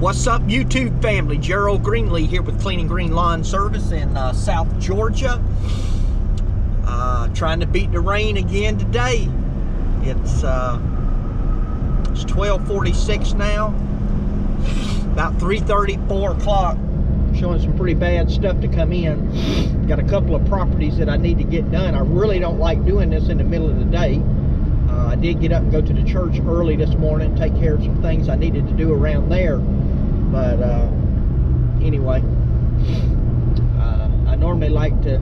What's up, YouTube family? Gerald Greenlee here with Clean and Green Lawn Service in South Georgia. Trying to beat the rain again today. It's 12:46 now. About 3:30, 4 o'clock. Showing some pretty bad stuff to come in. Got a couple of properties that I need to get done. I really don't like doing this in the middle of the day. I did get up and go to the church early this morning, take care of some things I needed to do around there. But anyway, I normally like to,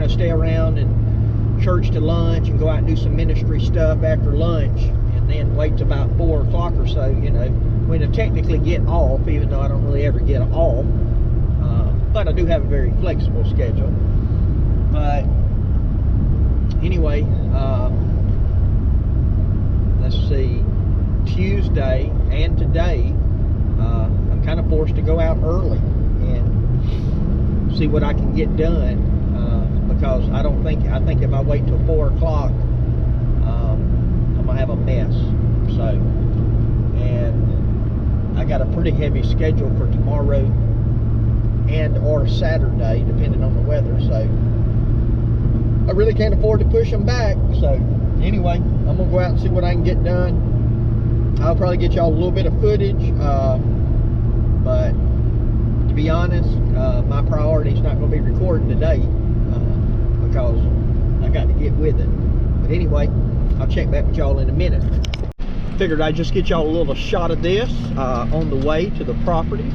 stay around and church to lunch and go out and do some ministry stuff after lunch, and then wait till about 4 o'clock or so, when I technically get off, even though I don't really ever get off. But I do have a very flexible schedule. But anyway, let's see, Tuesday and today, I'm kind of forced to go out early and see what I can get done, because I think if I wait till 4 o'clock, I'm gonna have a mess. So, and I got a pretty heavy schedule for tomorrow and or Saturday, depending on the weather. So I really can't afford to push them back. So anyway, I'm gonna go out and see what I can get done. I'll probably get y'all a little bit of footage, but to be honest, my priority is not going to be recording today, because I got to get with it. But anyway, I'll check back with y'all in a minute. Figured I'd just get y'all a little shot of this on the way to the property.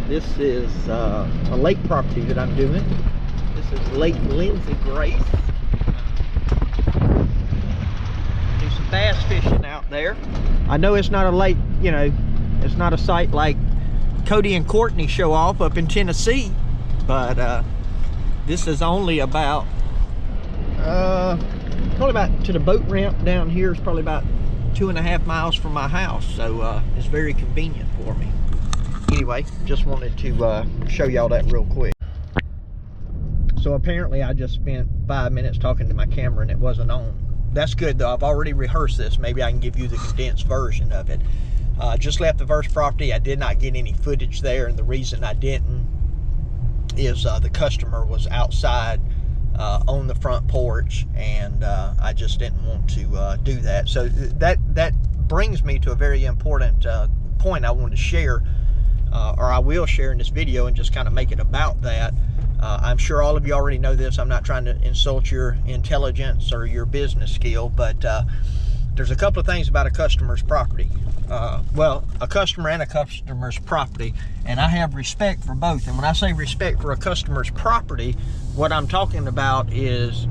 This is a lake property that I'm doing. This is Lake Lindsay Grace. Do some bass fishing out there. I know it's not a lake, it's not a site like Cody and Courtney show off up in Tennessee, but this is only about, probably about to the boat ramp down here is probably about 2.5 miles from my house, so it's very convenient for me. Anyway, just wanted to show y'all that real quick. So apparently I just spent 5 minutes talking to my camera and it wasn't on. That's good though. I've already rehearsed this. Maybe I can give you the condensed version of it. Just left the first property. I did not get any footage there, and the reason I didn't is the customer was outside on the front porch, and I just didn't want to do that. So that brings me to a very important point I wanted to share, or I will share in this video, and just kind of make it about that. I'm sure all of you already know this. I'm not trying to insult your intelligence or your business skill, but there's a couple of things about a customer's property. Well, a customer and a customer's property, and I have respect for both. And when I say respect for a customer's property, what I'm talking about is,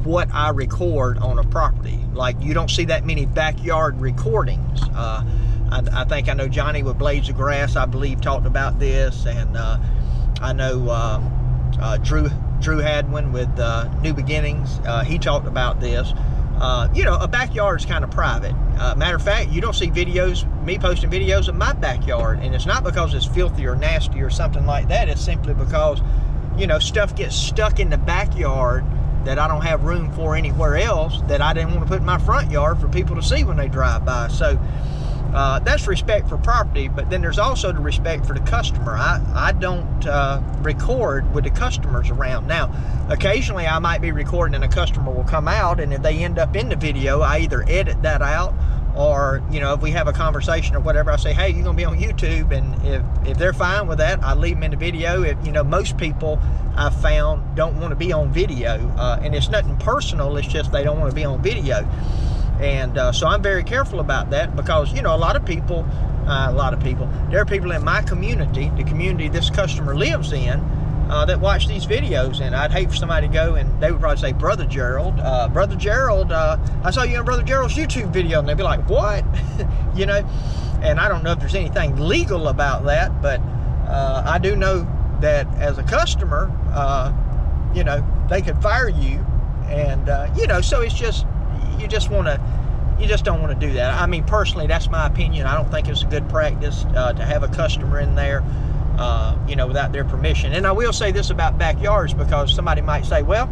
what I record on a property. Like, you don't see that many backyard recordings. I think I know Johnny with Blades of Grass, I believe, talked about this, and I know Drew had one with New Beginnings. He talked about this. A backyard is kind of private. Matter of fact, you don't see me posting videos of my backyard, and it's not because it's filthy or nasty or something like that. It's simply because, stuff gets stuck in the backyard that I don't have room for anywhere else, that I didn't want to put in my front yard for people to see when they drive by. So that's respect for property, but then there's also the respect for the customer. I don't record with the customers around. Now, occasionally I might be recording and a customer will come out, and if they end up in the video, I either edit that out, or if we have a conversation or whatever, I say, hey, you're gonna be on YouTube, and if they're fine with that, I leave them in the video. If most people I've found don't want to be on video, and it's nothing personal, it's just they don't want to be on video. And so I'm very careful about that, because a lot of people, there are people in my community, the community this customer lives in, that watch these videos, and I'd hate for somebody to go and they would probably say, Brother Gerald, I saw you on Brother Gerald's YouTube video, and they'd be like, what? And I don't know if there's anything legal about that, but I do know that as a customer, they could fire you, and so it's just, you just don't want to do that. I mean, personally, that's my opinion. I don't think it's a good practice to have a customer in there, without their permission. And I will say this about backyards, because somebody might say, well,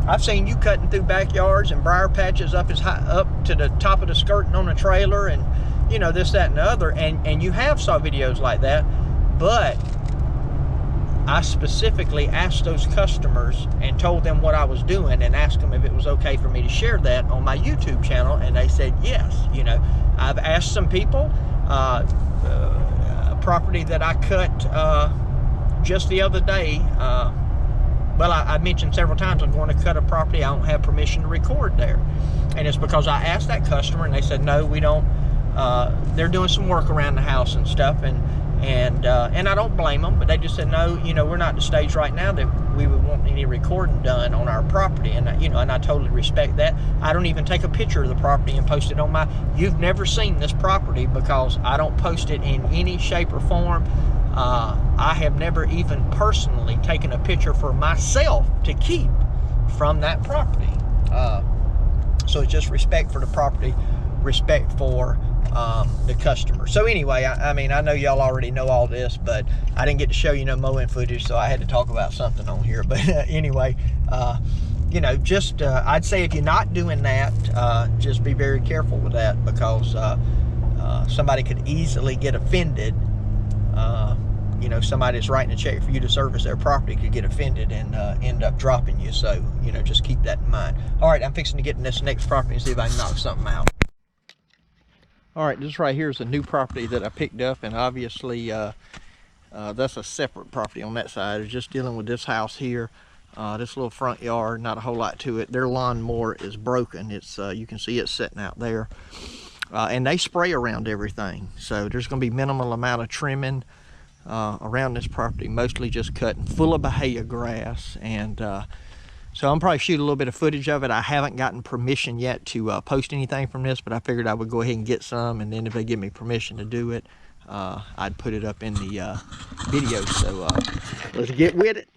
I've seen you cutting through backyards and briar patches up to the top of the skirting on a trailer, and you know, this, that, and the other. And you have saw videos like that, but I specifically asked those customers and told them what I was doing and asked them if it was okay for me to share that on my YouTube channel, and they said yes. You know, I've asked some people, a property that I cut just the other day, well, I mentioned several times I'm going to cut a property I don't have permission to record there, and it's because I asked that customer and they said no, we don't. They're doing some work around the house and stuff, and I don't blame them, but they just said no, you know, we're not at the stage right now that we would want any recording done on our property. And you know, and I totally respect that. I don't even take a picture of the property and post it on my, you've never seen this property, because I don't post it in any shape or form. I have never even personally taken a picture for myself to keep from that property. So it's just respect for the property, respect for the customer. So anyway, I mean, I know y'all already know all this, but I didn't get to show you no mowing footage, so I had to talk about something on here. But anyway, you know, just I'd say if you're not doing that, just be very careful with that, because somebody could easily get offended. You know, somebody that's writing a check for you to service their property could get offended and end up dropping you. So, you know, just keep that in mind. All right, I'm fixing to get in this next property and see if I can knock something out. All right, this right here is a new property that I picked up, and obviously that's a separate property on that side. It's just dealing with this house here, this little front yard, not a whole lot to it. Their lawnmower is broken. It's you can see it sitting out there, and they spray around everything, so there's going to be minimal amount of trimming around this property, mostly just cutting, full of bahia grass. And so I'm probably shoot a little bit of footage of it. I haven't gotten permission yet to post anything from this, but I figured I would go ahead and get some, and then if they give me permission to do it, I'd put it up in the video. So let's get with it.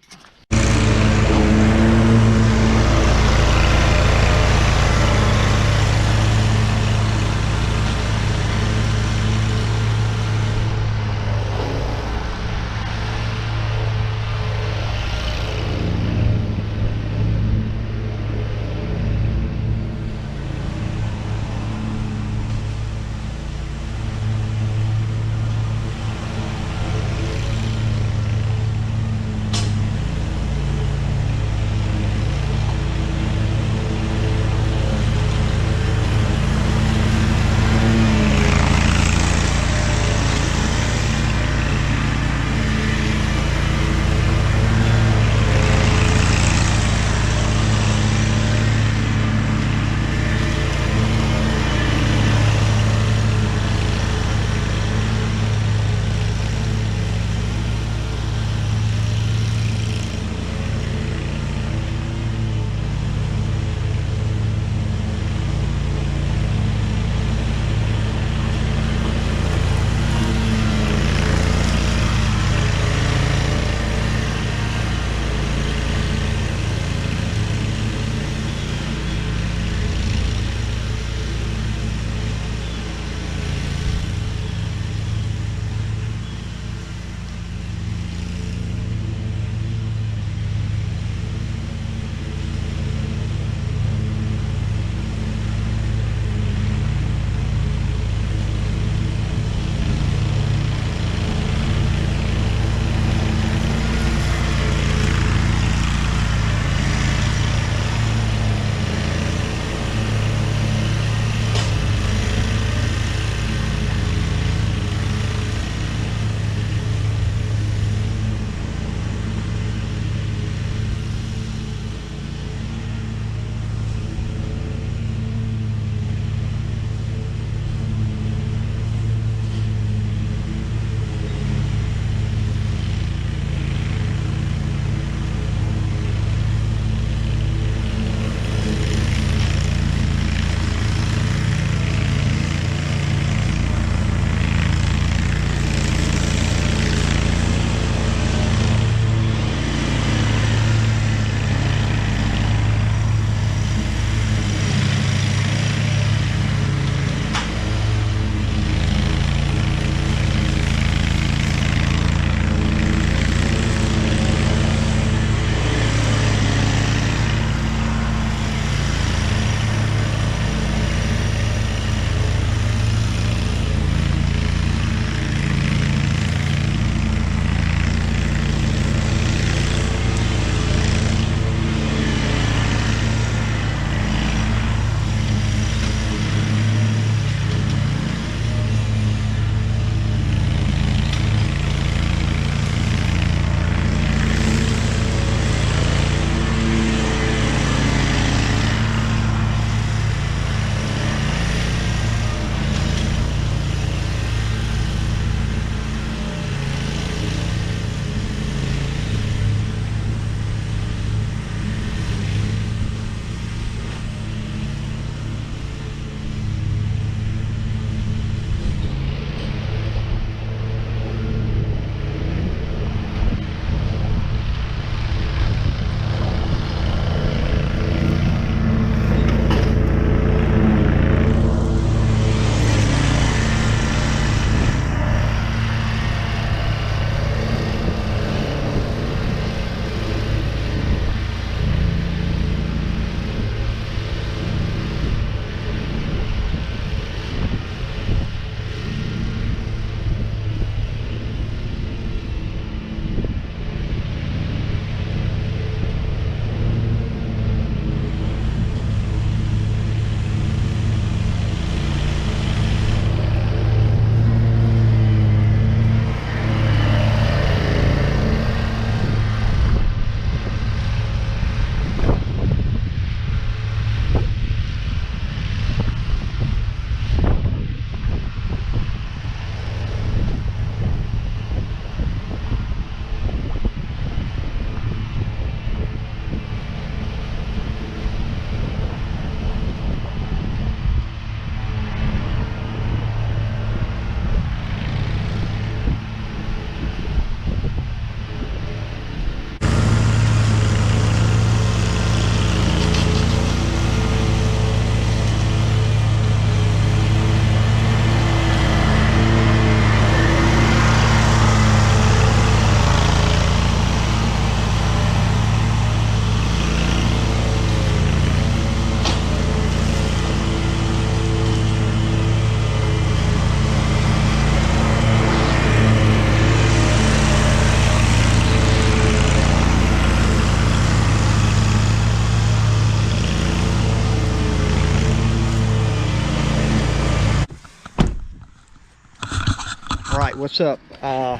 what's up? I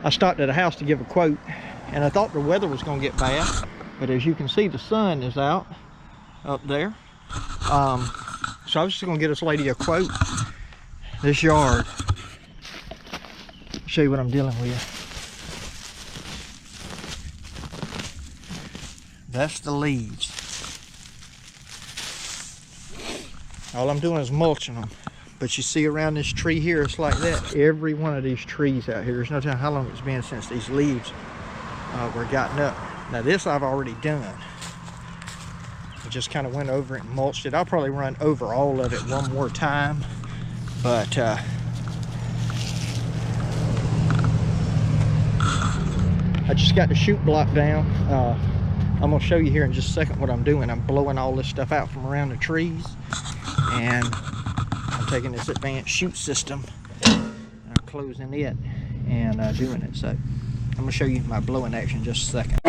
stopped at a house to give a quote, and I thought the weather was going to get bad, but as you can see, the sun is out up there. So I was just going to get this lady a quote. This yard, show you what I'm dealing with. That's the leaves. All I'm doing is mulching them. But you see around this tree here, it's like that. Every one of these trees out here, there's no telling how long it's been since these leaves were gotten up. Now this I've already done. I just kind of went over it and mulched it. I'll probably run over all of it one more time. But I just got the chute block down. I'm gonna show you here in just a second what I'm doing. I'm blowing all this stuff out from around the trees, and I'm taking this advanced chute system and I'm closing it and doing it. So I'm gonna show you my blowing action in just a second.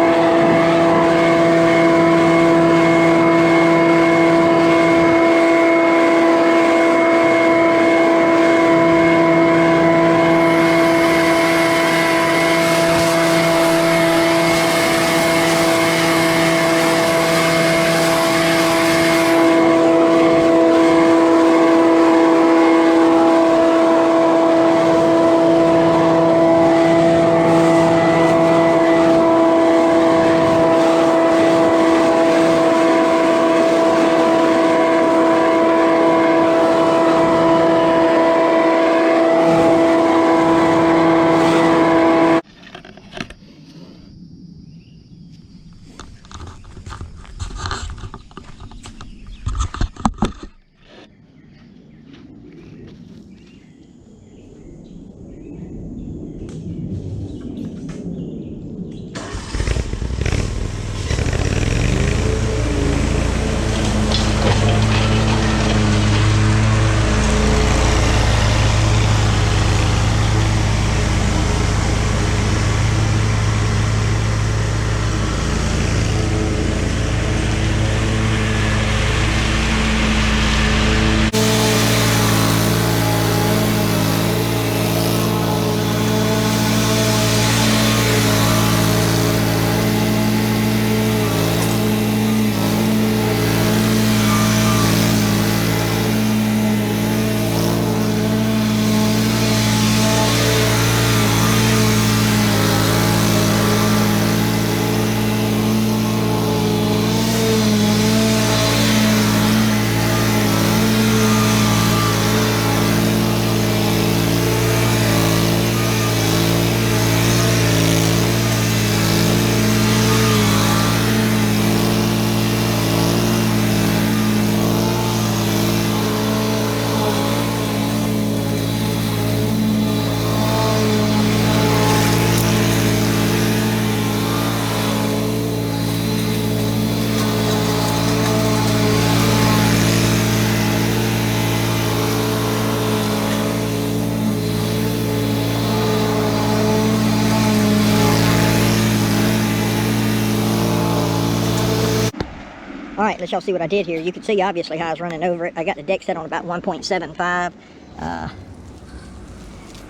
All right, let y'all see what I did here. You can see obviously how I was running over it. I got the deck set on about 1.75.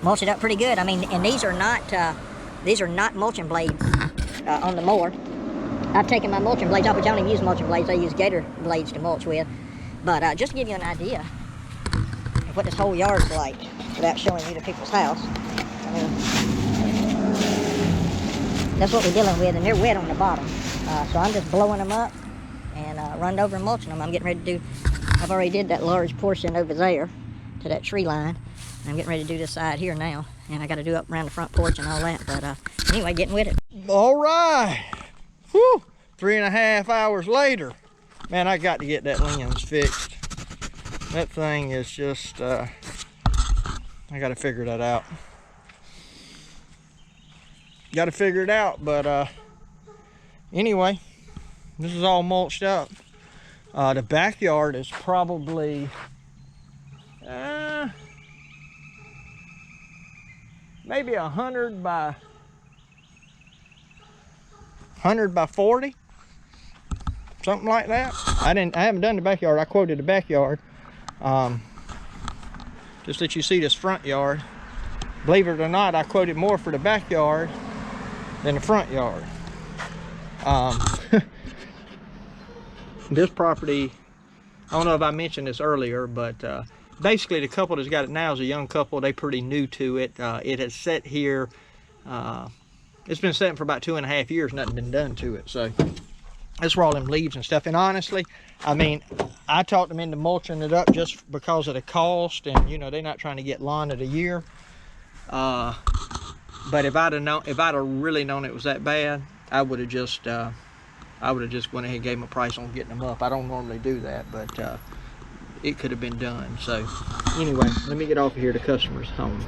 Mulched it up pretty good. I mean, and these are not mulching blades on the mower. I've taken my mulching blades off, which I don't even use mulching blades. I use gator blades to mulch with. But just to give you an idea of what this whole yard's like, without showing you the people's house. I mean, that's what we're dealing with, and they're wet on the bottom. So I'm just blowing them up and running over and mulching them. I'm getting ready to do, I've already did that large portion over there to that tree line. I'm getting ready to do this side here now, and I got to do up around the front porch and all that. But anyway, getting with it. All right. Whew. 3.5 hours later. Man, I got to get that lens fixed. That thing is just, I got to figure that out. Got to figure it out, but anyway, this is all mulched up. The backyard is probably maybe 100 by 40, something like that. I haven't done the backyard. I quoted the backyard. Just that you see this front yard. believe it or not, I quoted more for the backyard than the front yard. This property, I don't know if I mentioned this earlier, but basically the couple that's got it now is a young couple. They pretty new to it. It has sat here, it's been sitting for about 2.5 years, nothing been done to it. So that's where all them leaves and stuff. And honestly, I mean, I talked them into mulching it up just because of the cost, and you know, they're not trying to get lawn of the year. But if I'd have really known it was that bad, I would have just went ahead and gave them a price on getting them up. I don't normally do that, but it could have been done. So anyway, let me get off of here. The customer's home.